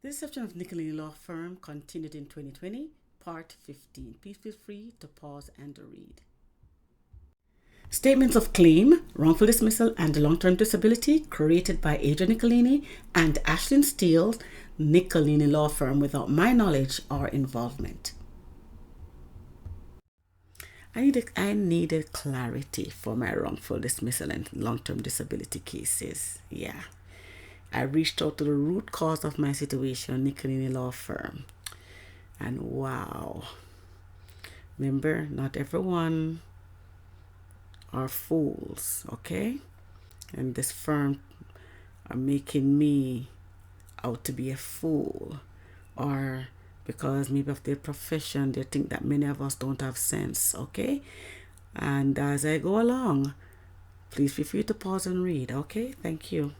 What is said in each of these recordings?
The Deception of Nicolini Law Firm continued in 2020, Part 15. Please feel free to pause and read. Statements of claim, wrongful dismissal, and long-term disability created by ADRIAN Nicolini and Ashlyn Steele's Nicolini Law Firm without my knowledge or involvement. I needed clarity for my wrongful dismissal and long-term disability cases. Yeah. I reached out to the root cause of my situation, Nicolini Law Firm. And wow. Remember, not everyone are fools, okay? And this firm are making me out to be a fool, or because maybe of their profession they think that many of us don't have sense, okay? And as I go along, please feel free to pause and read, okay? Thank you.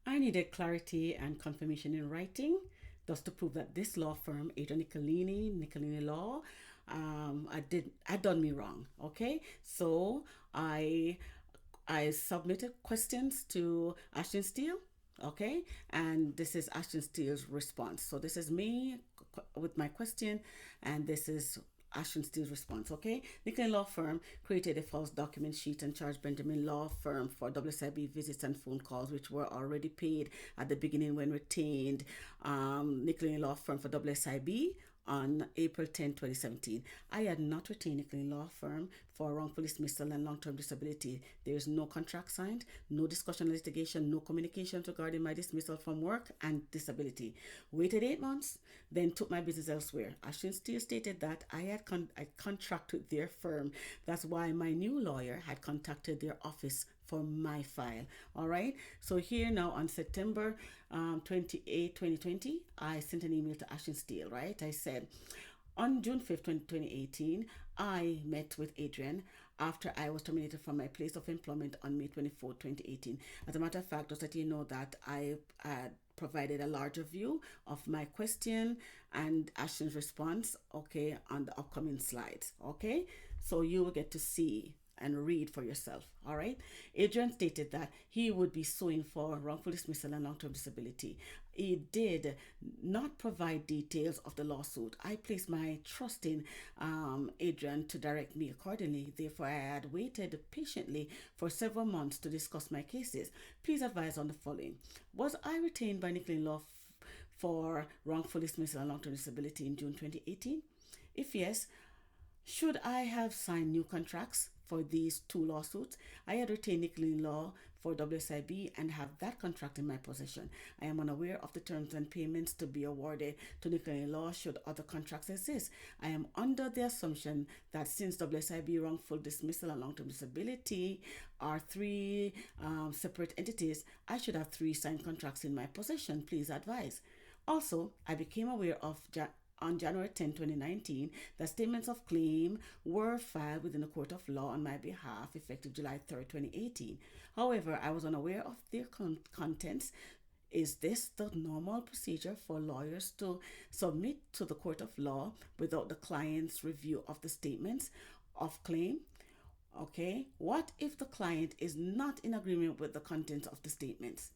I needed clarity and confirmation in writing, thus to prove that this law firm, ADRIAN Nicolini Law, had done me wrong. Okay, so I submitted questions to Ashton Steele. Okay, and this is Ashton Steele's response. So this is me with my question, and this is Ashton Steele's response. Okay, Nicolini Law Firm created a false document sheet and charged Benjamin Law Firm for WSIB visits and phone calls, which were already paid at the beginning when retained Nicolini Law Firm for WSIB on April 10, 2017. I had not retained Nicolini Law Firm for wrongful dismissal and long-term disability. There is no contract signed, no discussion, litigation, no communication regarding my dismissal from work and disability. Waited 8 months, then took my business elsewhere. Ashton Steele stated that I had contracted their firm. That's why my new lawyer had contacted their office for my file. All right. So here now on September 28, 2020, I sent an email to Ashton Steele, right? I said, on June 5th, 2018, I met with Adrian after I was terminated from my place of employment on May 24th, 2018. As a matter of fact, just let you know that I had provided a larger view of my question and Ashton's response, okay, on the upcoming slides, okay? So you will get to see and read for yourself, all right? Adrian stated that he would be suing for wrongful dismissal and long-term disability. He did not provide details of the lawsuit. I placed my trust in Adrian to direct me accordingly. Therefore, I had waited patiently for several months to discuss my cases. Please advise on the following. Was I retained by Nicolini Law for wrongful dismissal and long-term disability in June 2018? If yes, should I have signed new contracts for these two lawsuits? I had retained Nicolini Law for WSIB and have that contract in my possession. I am unaware of the terms and payments to be awarded to Nicolini Law should other contracts exist. I am under the assumption that since WSIB wrongful dismissal and long-term disability are three separate entities, I should have 3 signed contracts in my possession. Please advise. Also, I became aware of on January 10, 2019, the statements of claim were filed within the court of law on my behalf effective July 3, 2018. However, I was unaware of their contents. Is this the normal procedure for lawyers to submit to the court of law without the client's review of the statements of claim? Okay, what if the client is not in agreement with the contents of the statements?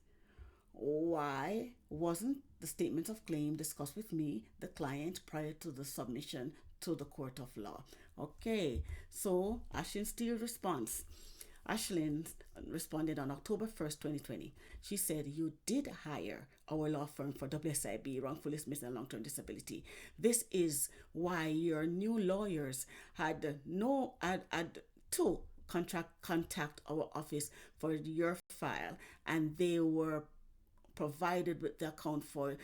Why wasn't the statement of claim discussed with me, the client, prior to the submission to the court of law? Okay, so Ashlyn Steele's response. Ashlyn responded on October 1st, 2020. She said, you did hire our law firm for WSIB, wrongful dismissal and long-term disability. This is why your new lawyers had to contact our office for your file, and they were provided with the account for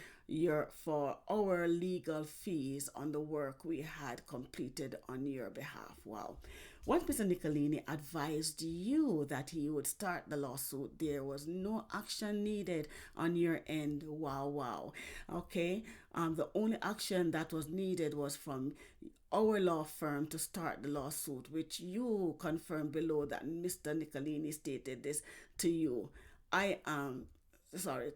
our legal fees on the work we had completed on your behalf. Wow. Once Mr. Nicolini advised you that he would start the lawsuit, there was no action needed on your end. Wow. Okay. The only action that was needed was from our law firm to start the lawsuit, which you confirmed below that Mr. Nicolini stated this to you.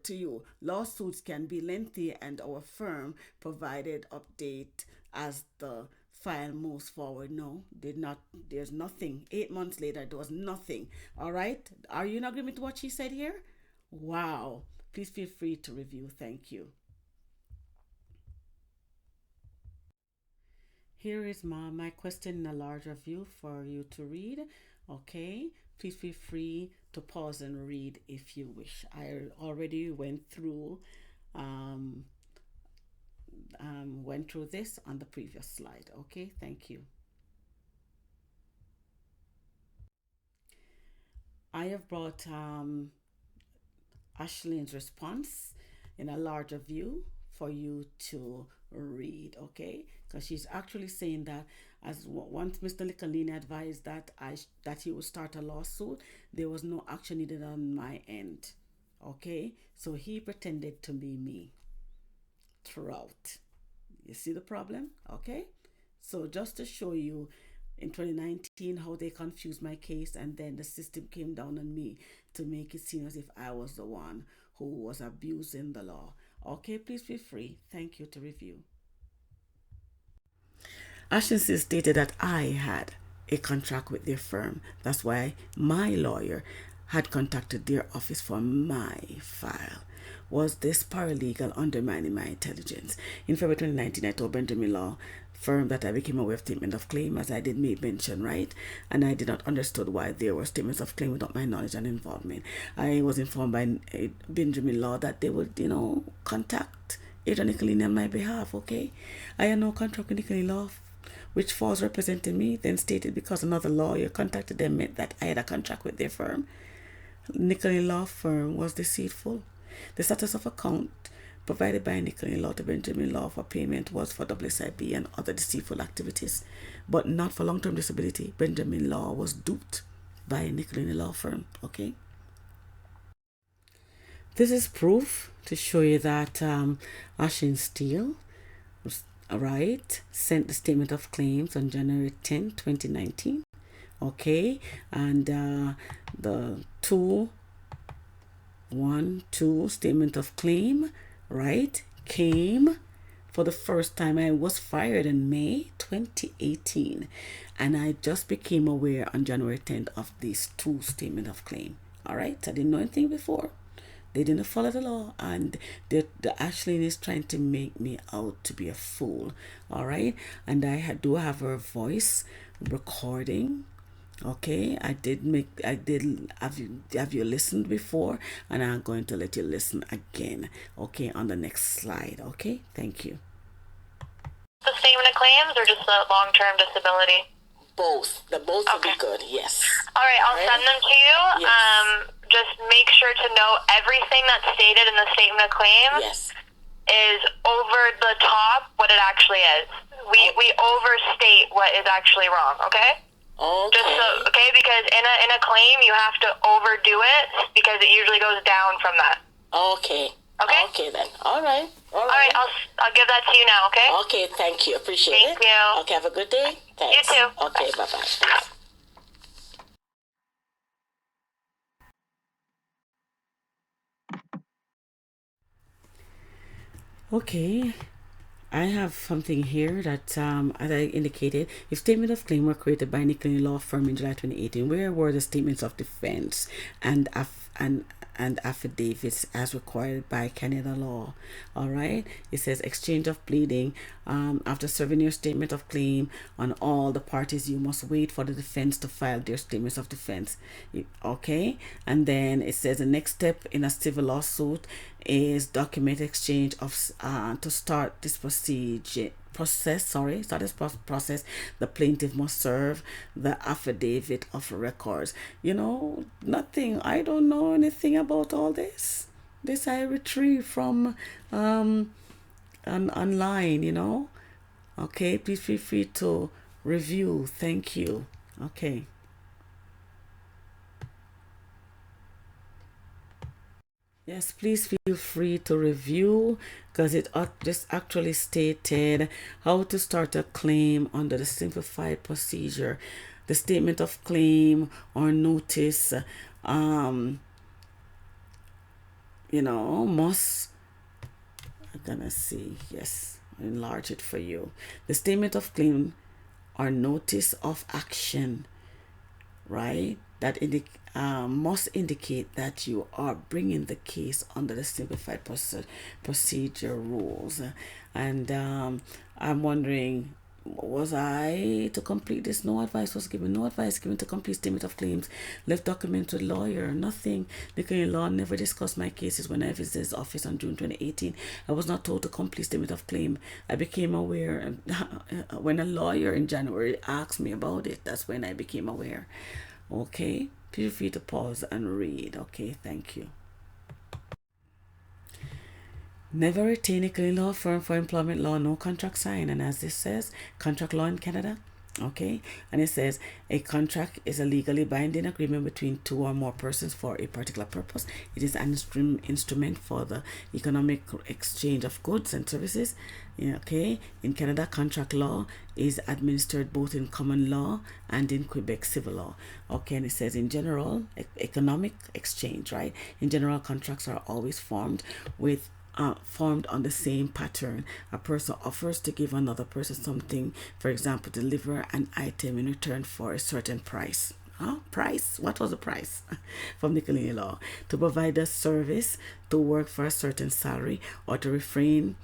To you. Lawsuits can be lengthy and our firm provided update as the file moves forward. No, there's nothing. 8 months later, there was nothing. All right. Are you in agreement with what she said here? Wow. please feel free to review. Thank you. Here is my question in a larger view for you to read. Okay, please feel free to pause and read if you wish. I already went through this on the previous slide. Okay, thank you. I have brought Ashleen's response in a larger view for you to read, okay? Because she's actually saying that as once Mr. Nicolini advised that that he would start a lawsuit, there was no action needed on my end, okay? So he pretended to be me throughout. You see the problem, okay? So just to show you in 2019 how they confused my case, and then the system came down on me to make it seem as if I was the one who was abusing the law. Okay, please feel free. Thank you to review. Ashley stated that I had a contract with their firm. That's why my lawyer had contacted their office for my file. Was this paralegal undermining my intelligence? In February 2019, I told Benjamin Law firm that I became aware of statement of claim, as I did make mention, right? And I did not understood why there were statements of claim without my knowledge and involvement. I was informed by Benjamin Law that they would, contact Adrian Nicolini on my behalf, okay? I had no contract with Nicolini Law, which falls representing me, then stated because another lawyer contacted them meant that I had a contract with their firm. Nicolini Law firm was deceitful. The status of account provided by Nicolini Law to Benjamin Law for payment was for WSIB and other deceitful activities, but not for long-term disability. Benjamin Law was duped by Nicolini Law firm, okay? This is proof to show you that Ashley Steele, sent the statement of claims on January 10, 2019, okay? And the 212 statement of claim, right, came for the first time. I was fired in May 2018, and I just became aware on January 10th of these two statement of claim. All right, I didn't know anything before. They didn't follow the law, and the Ashley is trying to make me out to be a fool. All right, and I do have her voice recording. Okay, have you listened before? And I'm going to let you listen again, okay, on the next slide. Okay, thank you. The statement of claims or just the long-term disability? Both. The both will be good, yes. All right, I'll send them to you. Yes. Just make sure to know everything that's stated in the statement of claims is over the top what it actually is. We overstate what is actually wrong, okay? Okay. Because in a claim you have to overdo it because it usually goes down from that. Okay. Okay. Okay then. All right. All right. I'll give that to you now. Okay. Okay. Thank you. Appreciate it. Thank you. Okay. Have a good day. Thanks. You too. Okay. Bye bye. Okay. I have something here that, as I indicated, if statement of claim were created by Nicolini Law firm in July 2018, where were the statements of defense and affidavits as required by Canada law? All right, it says exchange of pleading. After serving your statement of claim on all the parties, you must wait for the defense to file their statements of defense. Okay, and then it says the next step in a civil lawsuit is document exchange of to start this process, the plaintiff must serve the affidavit of records. Nothing. I don't know anything about all this. This I retrieve from online. Okay, please feel free to review. Thank you. Okay. Yes, please feel free to review, because it just actually stated how to start a claim under the simplified procedure. The statement of claim or notice, must, I'm gonna see, yes, enlarge it for you. The statement of claim or notice of action, right? That must indicate that you are bringing the case under the simplified procedure rules. And I'm wondering, was I to complete this? No advice was given. No advice given to complete statement of claims. Left document with lawyer. Nothing. Nickelini law never discussed my cases when I visited his office on June 2018. I was not told to complete statement of claim. I became aware when a lawyer in January asked me about it. That's when I became aware. Okay. Feel free to pause and read. Okay. Thank you. Never retain a Nickelini law firm for employment law, no contract signed. And as this says, contract law in Canada, okay? And it says a contract is a legally binding agreement between two or more persons for a particular purpose. It is an instrument for the economic exchange of goods and services. Okay, in Canada, contract law is administered both in common law and in Quebec civil law. Okay, and it says in general, economic exchange, right? In general, contracts are always formed on the same pattern. A person offers to give another person something, for example, deliver an item in return for a certain price. Price? What was the price? From Nickelini law. To provide a service, to work for a certain salary, or to refrain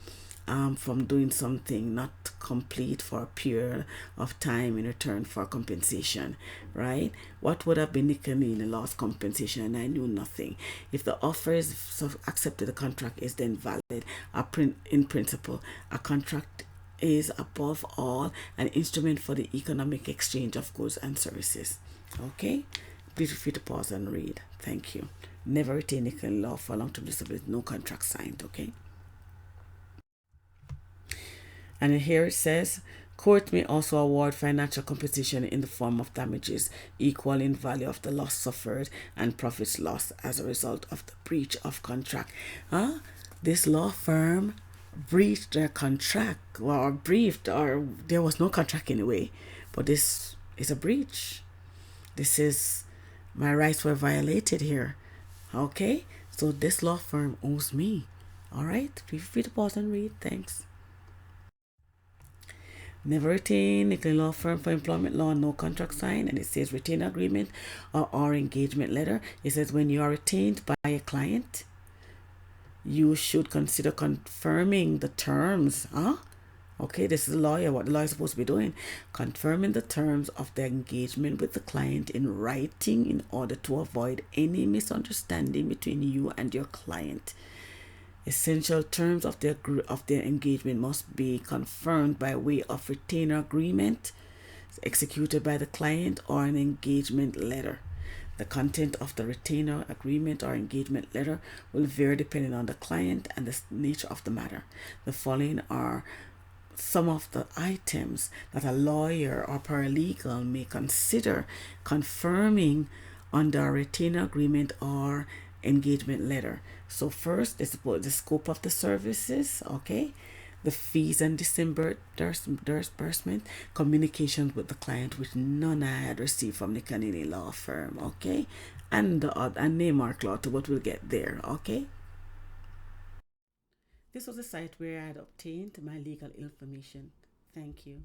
from doing something not complete for a period of time in return for compensation, right? What would have been Nickelini law's compensation? And I knew nothing. If the offer is accepted, the contract is then valid. In principle, a contract is above all an instrument for the economic exchange of goods and services. Okay, please feel free to pause and read. Thank you. Never retain Nickelini law for long-term disability. No contract signed. Okay. And here it says, court may also award financial compensation in the form of damages equal in value of the loss suffered and profits lost as a result of the breach of contract. This law firm breached their contract, or briefed, or there was no contract anyway. But this is a breach. This is, my rights were violated here. Okay? So this law firm owes me. All right? Feel free to pause and read. Thanks. Never retain Nickelini law firm for employment law, no contract signed. And it says retain agreement or engagement letter. It says when you are retained by a client, you should consider confirming the terms. Okay, this is a lawyer. What the lawyer is supposed to be doing. Confirming the terms of the engagement with the client in writing in order to avoid any misunderstanding between you and your client. Essential terms of their engagement must be confirmed by way of retainer agreement executed by the client or an engagement letter. The content of the retainer agreement or engagement letter will vary depending on the client and the nature of the matter. The following are some of the items that a lawyer or paralegal may consider confirming under a retainer agreement or engagement letter. So first, it's about the scope of the services, okay, the fees and disbursement, communications with the client, which none I had received from the Canadian law firm, okay, and NAIMARK law too, but we'll get there, okay. This was a site where I had obtained my legal information. Thank you.